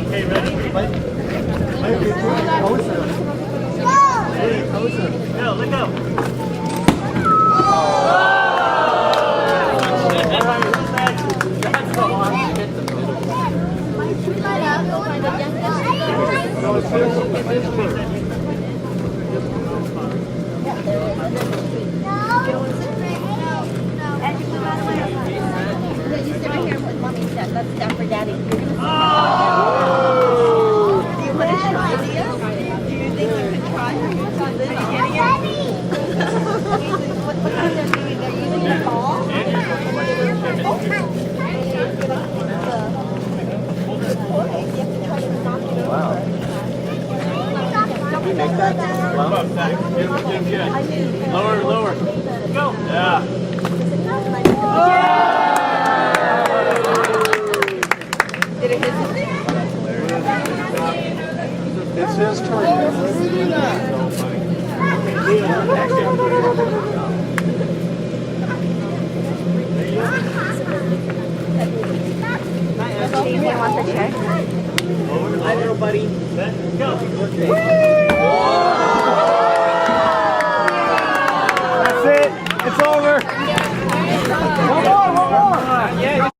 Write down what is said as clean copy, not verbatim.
Okay, ready? Go, let go. Let's stop for daddy. Do you want to try, Leah? Do you think we could try? Are you getting it? What kind of are you using the ball? Wow. Can you make that? Lower, lower. Go. Yeah. Did it hit him? It's his turn. Do you want the check? Hi, little buddy. Go.